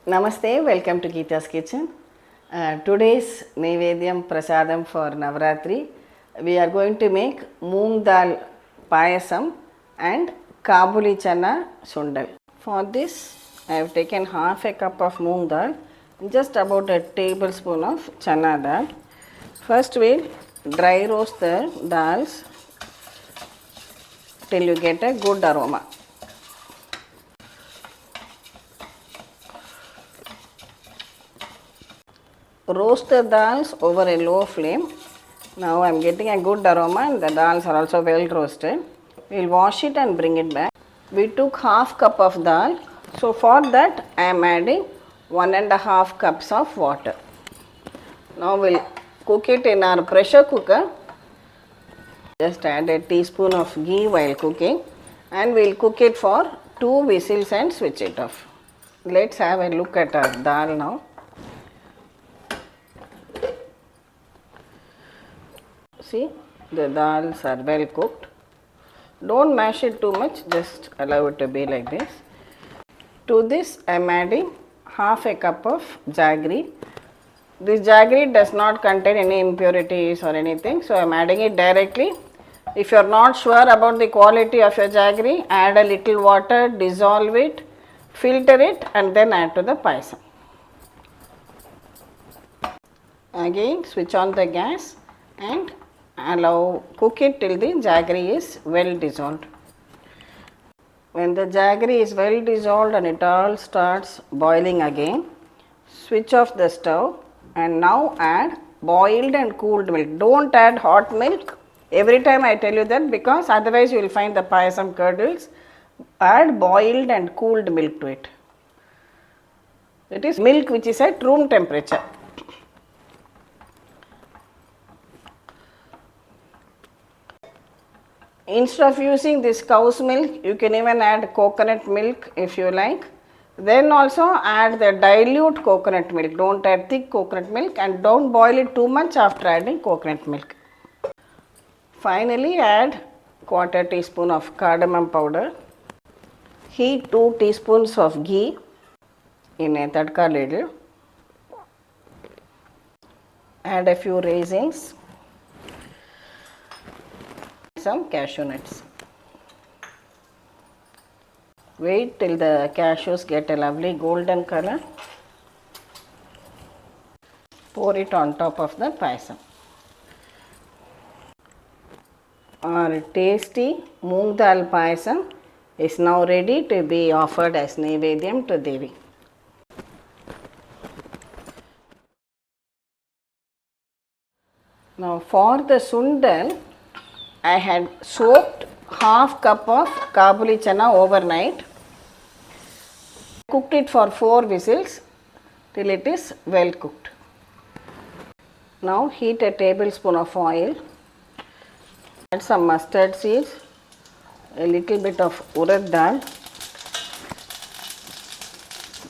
Namaste, welcome to Geeta's Kitchen. Today's Naivedyam Prasadam for Navratri. We are going to make Moong Dal Payasam and Kabuli Channa Sundal. For this, I have taken half a cup of Moong Dal, just about a tablespoon of Channa Dal. First, we'll dry roast the dals till you get a good aroma. Roast the dals over a low flame. Now I am getting a good aroma and the dals are also well roasted. We will wash it and bring it back. We took half cup of dal. So for that I am adding 1.5 cups of water. Now we will cook it in our pressure cooker. Just add a teaspoon of ghee while cooking and we will cook it for 2 whistles and switch it off. Let's have a look at our dal now. See, the dals are well cooked. Don't mash it too much, just allow it to be like this. To this I am adding half a cup of jaggery. This jaggery does not contain any impurities or anything, so I am adding it directly. If you are not sure about the quality of your jaggery, add a little water, dissolve it, filter it and then add to the payasam. Again switch on the gas and cook it till the jaggery is well dissolved. When the jaggery is well dissolved and it all starts boiling again, switch off the stove and now add boiled and cooled milk. Don't add hot milk. Every time I tell you that because otherwise you will find the payasam curdles. Add boiled and cooled milk to it. It is milk which is at room temperature. Instead of using this cow's milk, you can even add coconut milk if you like. Then also add the dilute coconut milk. Don't add thick coconut milk and don't boil it too much after adding coconut milk. Finally, add quarter teaspoon of cardamom powder. Heat 2 teaspoons of ghee in a tadka ladle. Add a few raisins. Some cashew nuts. Wait till the cashews get a lovely golden color. Pour it on top of the payasam. Our tasty Moong Dal Payasam is now ready to be offered as Naivedyam to Devi. Now for the Sundal, I had soaked half cup of Kabuli Channa overnight. Cooked it for 4 whistles till it is well cooked. Now heat a tablespoon of oil. Add some mustard seeds, a little bit of Urad dal,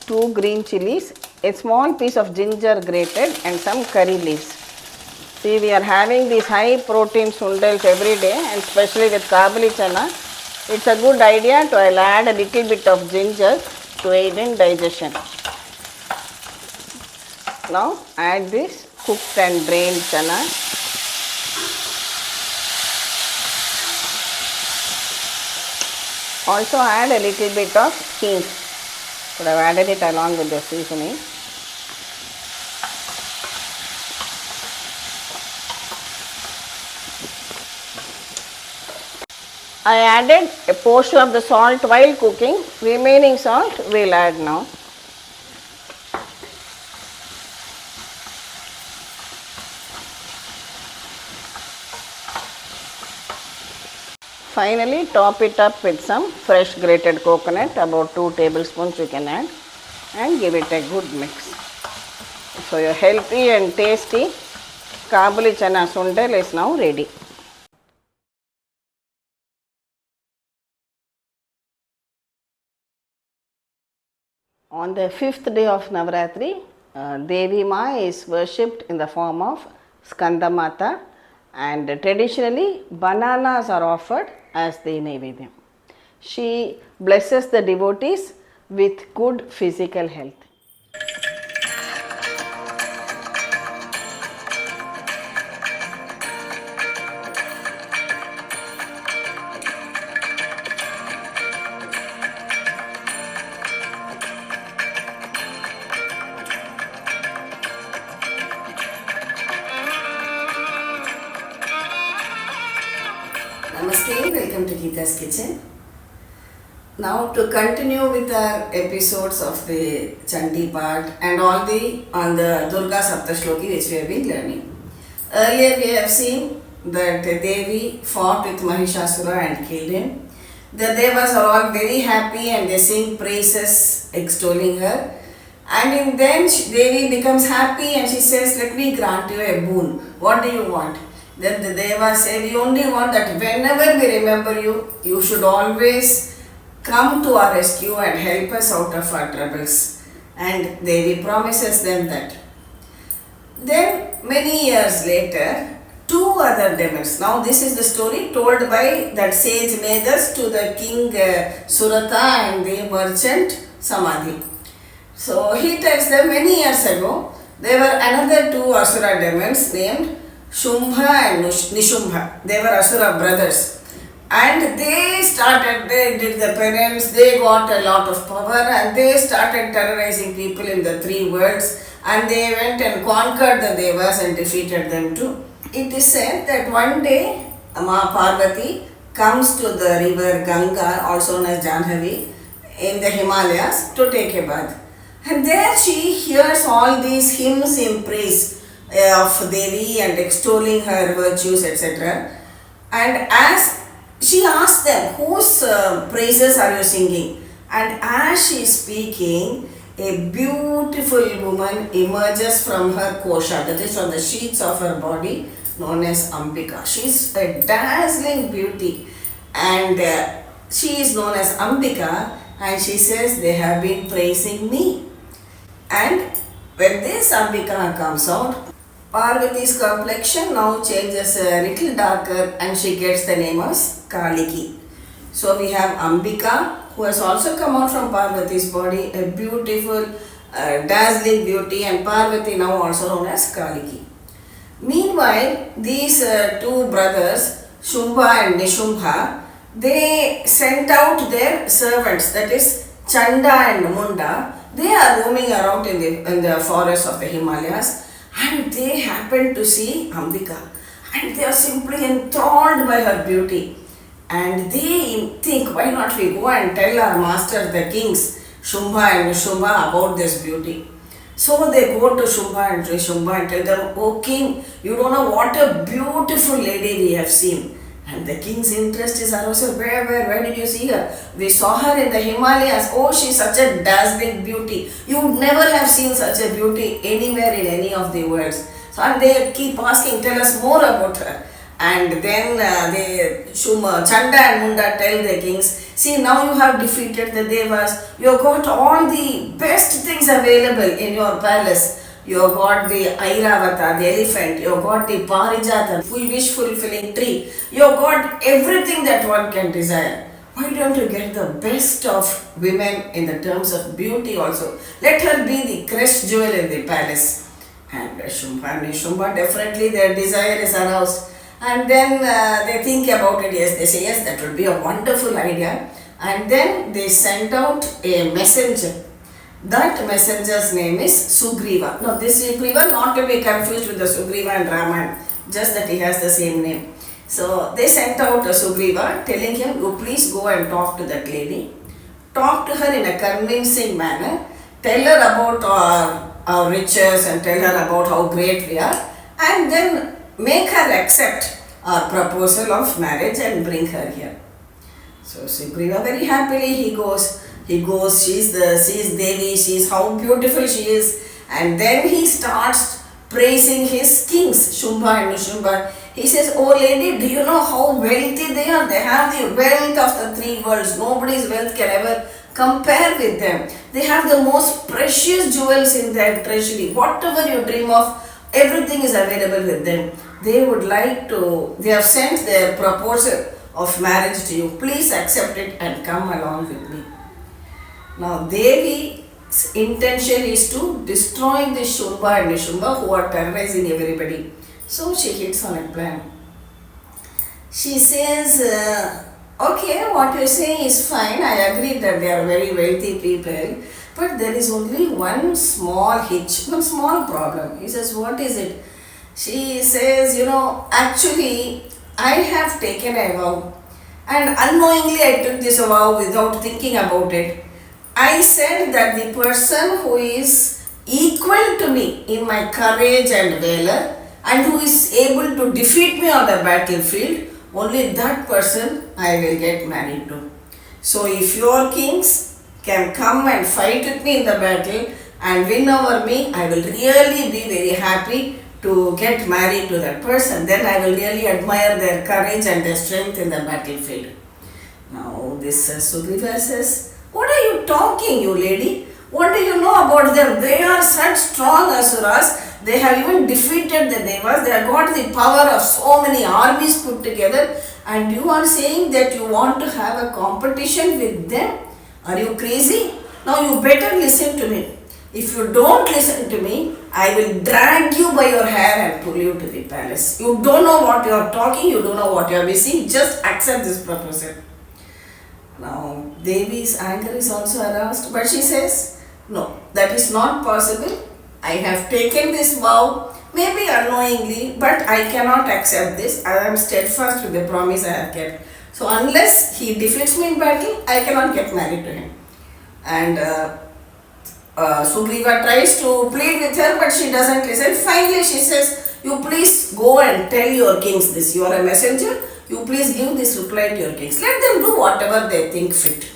2 green chillis, a small piece of ginger grated and some curry leaves. See, we are having these high protein sundals every day and especially with Kabuli Channa. It's a good idea to add a little bit of ginger to aid in digestion. Now add this cooked and drained channa. Also add a little bit of Hing. Could have added it along with the seasoning. I added a portion of the salt while cooking. Remaining salt we will add now. Finally, top it up with some fresh grated coconut, about 2 tablespoons you can add, and give it a good mix. So your healthy and tasty Kabuli Channa Sundal is now ready. On the 5th day of Navratri, Devi Ma is worshipped in the form of Skandamata and traditionally bananas are offered as the Naivedyam. She blesses the devotees with good physical health. to Geeta's Kitchen. Now to continue with our episodes of the Chandi part and all on the Durga Saptashloki which we have been learning. Earlier we have seen that Devi fought with Mahishasura and killed him. The Devas are all very happy and they sing praises extolling her. And then Devi becomes happy and she says, let me grant you a boon. What do you want? Then the Devas say, we only want that whenever we remember you, you should always come to our rescue and help us out of our troubles. And Devi promises them that. Then many years later, two other demons. Now this is the story told by that sage Medas to the king Surata and the merchant Samadhi. So he tells them many years ago, there were another two Asura demons named Shumbha and Nishumbha. They were Asura brothers. And they did the penance, they got a lot of power and they started terrorizing people in the three worlds and they went and conquered the Devas and defeated them too. It is said that one day Ma Parvati comes to the river Ganga, also known as Janhavi, in the Himalayas to take a bath. And there she hears all these hymns in praise of Devi and extolling her virtues, etc. And as she asks them, whose praises are you singing? And as she is speaking, a beautiful woman emerges from her kosha, that is from the sheets of her body, known as Ambika. She is a dazzling beauty and she is known as Ambika, and she says, they have been praising me. And when this Ambika comes out, Parvati's complexion now changes a little darker and she gets the name as Kaliki. So we have Ambika, who has also come out from Parvati's body, a beautiful, dazzling beauty, and Parvati now also known as Kaliki. Meanwhile, these two brothers, Shumbha and Nishumbha, they sent out their servants, that is Chanda and Munda. They are roaming around in the forests of the Himalayas and they happen to see Ambika and they are simply enthralled by her beauty. And they think, why not we go and tell our masters, the kings, Shumbha and Nishumbha, about this beauty. So they go to Shumbha and Nishumbha and tell them, oh king, you don't know what a beautiful lady we have seen. And the king's interest is aroused. Where did you see her? We saw her in the Himalayas. Oh, she's such a dazzling beauty. You would never have seen such a beauty anywhere in any of the worlds. So and they keep asking, tell us more about her. And then Chanda and Munda tell the kings, see, now you have defeated the Devas. You have got all the best things available in your palace. You have got the Airavata, the elephant. You have got the Parijata, wish-fulfilling tree. You have got everything that one can desire. Why don't you get the best of women in the terms of beauty also? Let her be the crest jewel in the palace. And Shumbha and Nishumba, definitely their desire is aroused. And then they think about it. Yes, they say, yes, that would be a wonderful idea. And then they sent out a messenger. That messenger's name is Sugriva. Now this Sugriva, not to be confused with the Sugriva and Raman, just that he has the same name. So they sent out a Sugriva telling him, you please go and talk to that lady. Talk to her in a convincing manner. Tell her about our riches and tell her about how great we are. And then make her accept our proposal of marriage and bring her here. So Sugriva very happily he goes, sees Devi, sees how beautiful she is, and then he starts praising his kings, Shumbha and Nishumbha. He says, oh lady, do you know how wealthy they are? They have the wealth of the three worlds. Nobody's wealth can ever compare with them. They have the most precious jewels in their treasury. Whatever you dream of, everything is available with them. They have sent their proposal of marriage to you. Please accept it and come along with me. Now Devi's intention is to destroy the Shumbha and Nishumbha who are terrorizing everybody. So she hits on a plan. She says, okay, what you say is fine. I agree that they are very wealthy people. But there is only one small hitch, one small problem. He says, what is it? She says, actually, I have taken a vow. and unknowingly I took this vow without thinking about it. I said that the person who is equal to me in my courage and valor and who is able to defeat me on the battlefield, only that person I will get married to. So if your kings can come and fight with me in the battle and win over me, I will really be very happy to get married to that person. Then I will really admire their courage and their strength in the battlefield. Now this Sugriva says, what are you talking, you lady? What do you know about them? They are such strong asuras. They have even defeated the devas. They have got the power of so many armies put together. And you are saying that you want to have a competition with them? Are you crazy? Now you better listen to me. If you don't listen to me, I will drag you by your hair and pull you to the palace. You don't know what you are talking. You don't know what you are missing. Just accept this proposal. Now Devi's anger is also aroused, but she says, no, that is not possible. I have taken this vow, maybe unknowingly, but I cannot accept this. I am steadfast with the promise I have kept. So unless he defeats me in battle, I cannot get married to him. And Sugriva tries to plead with her, but she doesn't listen. Finally she says, you please go and tell your kings this. You are a messenger. You please give this reply to your kings. Let them do whatever they think fit.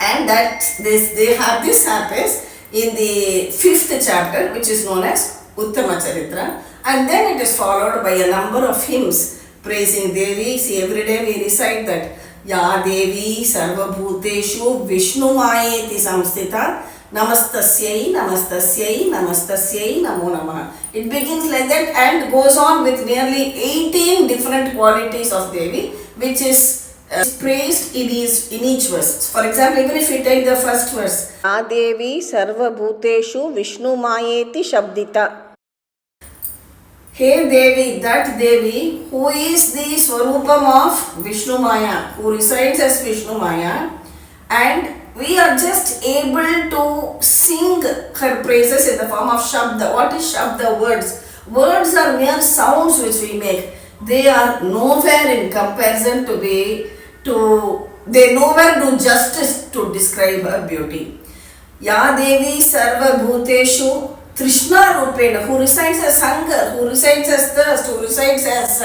And this happens in the 5th chapter, which is known as Uttama Charitra, and then it is followed by a number of hymns praising Devi. See, every day we recite that Ya Devi Sarvabhuteshu Vishnu Mayeti Samstita Namastasyai Namastasyai Namastasyai Namo Namaha. It begins like that and goes on with nearly 18 different qualities of Devi, which is praised in each verse. For example, even if we take the first verse, Adevi Sarva Bhuteshu Vishnu Mayeti Shabdita. Hey Devi, that Devi who is the Swarupam of Vishnu Maya, who resides as Vishnu Maya, and we are just able to sing her praises in the form of Shabda. What is Shabda? Words. Words are mere sounds which we make. They are nowhere in comparison they nowhere do justice to describe her beauty. Ya Devi Sarva Bhuteshu Trishna Rupena, who resides as hunger, who resides as thirst, who resides as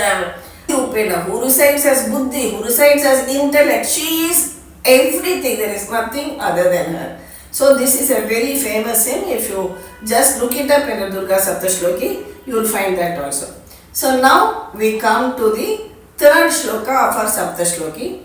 Rupena, who resides as Buddhi, who resides as intellect. She is everything. There is nothing other than her. So this is a very famous hymn. If you just look it up in the Durga Saptashloki, you will find that also. So now we come to the 3rd shloka of our Saptashloki.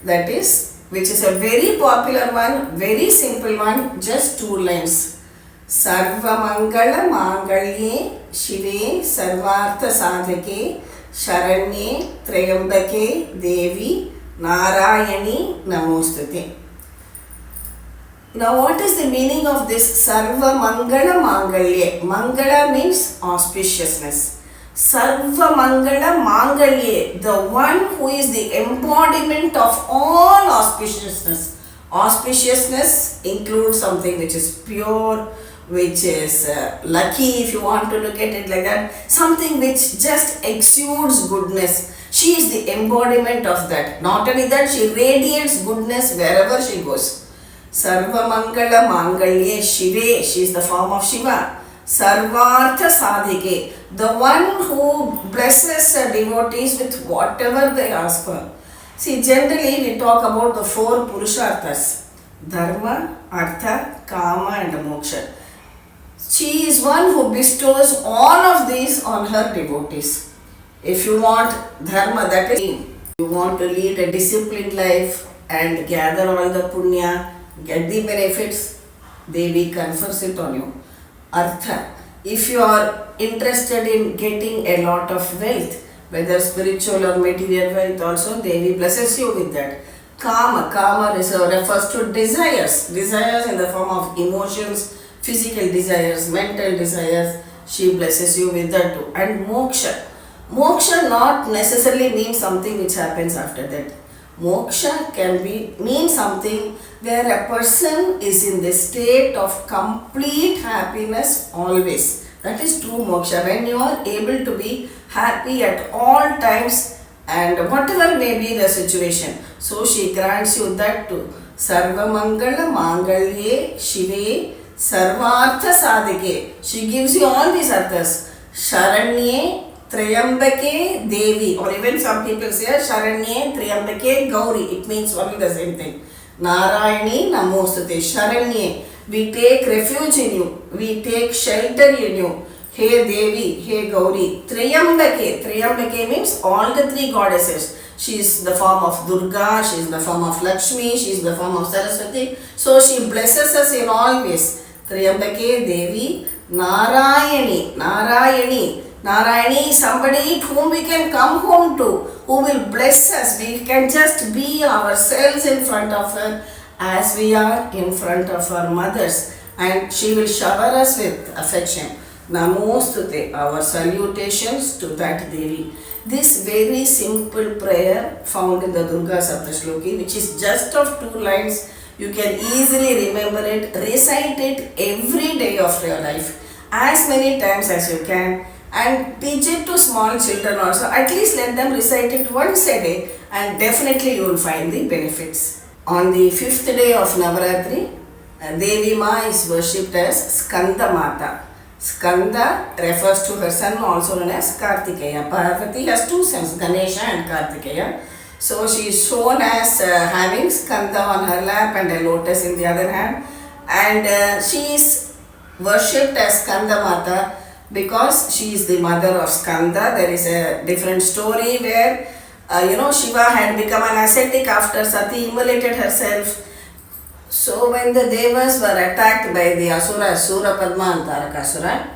That is, which is a very popular one, very simple one, just 2 lines. Sarvamangalamangalye sivē sarvärthasädhike saranye tryambake devi nārayani namostute. Now what is the meaning of this sarvamangalamangalye? Mangala means auspiciousness. Sarvamangalamangalye, the one who is the embodiment of all auspiciousness. Auspiciousness includes something which is pure, which is lucky, if you want to look at it like that, something which just exudes goodness. She is the embodiment of that. Not only that, she radiates goodness wherever she goes. Sarvamangalamangalye sivē, she is the form of Shiva. Sarvärthasädhike, the one who blesses devotees with whatever they ask for. See, generally we talk about the 4 purusharthas: dharma, artha, kama and moksha. She is one who bestows all of these on her devotees. If you want dharma, that is, you want to lead a disciplined life and gather all the punya, get the benefits, Devi confers it on you. Artha, if you are interested in getting a lot of wealth, whether spiritual or material wealth also, Devi blesses you with that. Kama, refers to desires in the form of emotions, physical desires, mental desires, she blesses you with that too. And moksha not necessarily means something which happens after that. Moksha can mean something where a person is in the state of complete happiness always. That is true moksha. When you are able to be happy at all times and whatever may be the situation. So she grants you that too. Sarvamangalamangalye sivē sarvärthasädhike. She gives you all these arthas. Saranye, tryambake, devi, or even some people say saranye, tryambake, gauri. It means only the same thing. Nārayani, namo. Saranye. We take refuge in you. We take shelter in you. Hey Devi, hey Gauri. Tryambake. Tryambake means all the three goddesses. She is the form of Durga, she is the form of Lakshmi, she is the form of Saraswati. So she blesses us in all ways. Tryambake, Devi, Nārayani. Nārayani. Nārayani is somebody whom we can come home to, who will bless us. We can just be ourselves in front of her as we are in front of our mothers, and she will shower us with affection. Namostute, our salutations to that Devi. This very simple prayer found in the Durga Saptashloki, which is just of 2 lines, you can easily remember it, recite it every day of your life, as many times as you can, and teach it to small children also. At least let them recite it once a day, and definitely you will find the benefits. On the 5th day of Navratri, Devi Ma is worshipped as Skanda Mata. Skanda refers to her son, also known as Kartikeya. Parvati has 2 sons, Ganesha and Kartikeya. So she is shown as having Skanda on her lap and a lotus in the other hand. And she is worshipped as Skanda Mata because she is the mother of Skanda. There is a different story where Shiva had become an ascetic after Sati immolated herself. So when the Devas were attacked by the Asuras, Surapadma and Tarakasura,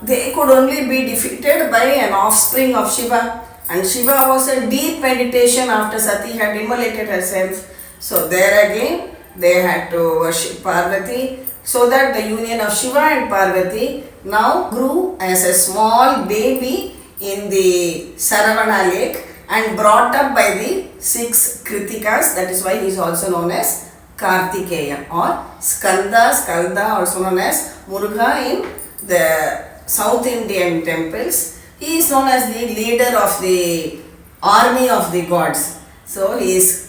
they could only be defeated by an offspring of Shiva. And Shiva was a deep meditation after Sati had immolated herself. So there again, they had to worship Parvati, so that the union of Shiva and Parvati now grew as a small baby in the Saravana lake and brought up by the 6 Kritikas. That is why he is also known as Kartikeya or Skanda, Skalda, also known as Muruga in the South Indian temples. He is known as the leader of the army of the gods. So he is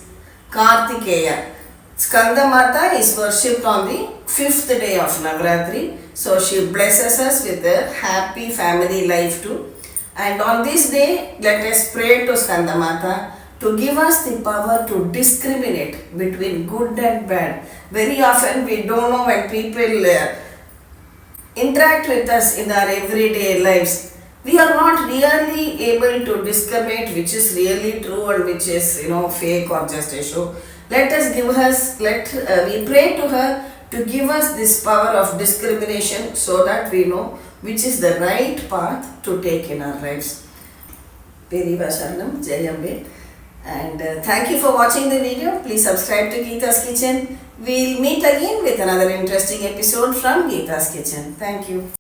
Kartikeya. Skanda Mata is worshipped on the 5th day of Navratri. So she blesses us with a happy family life too. And on this day, let us pray to Skanda Mata to give us the power to discriminate between good and bad. Very often we don't know when people interact with us in our everyday lives. We are not really able to discriminate which is really true and which is fake or just a show. We pray to her to give us this power of discrimination so that we know which is the right path to take in our lives. Perivasharanam Jayambe. And thank you for watching the video. Please subscribe to Geeta's Kitchen. We'll meet again with another interesting episode from Geeta's Kitchen. Thank you.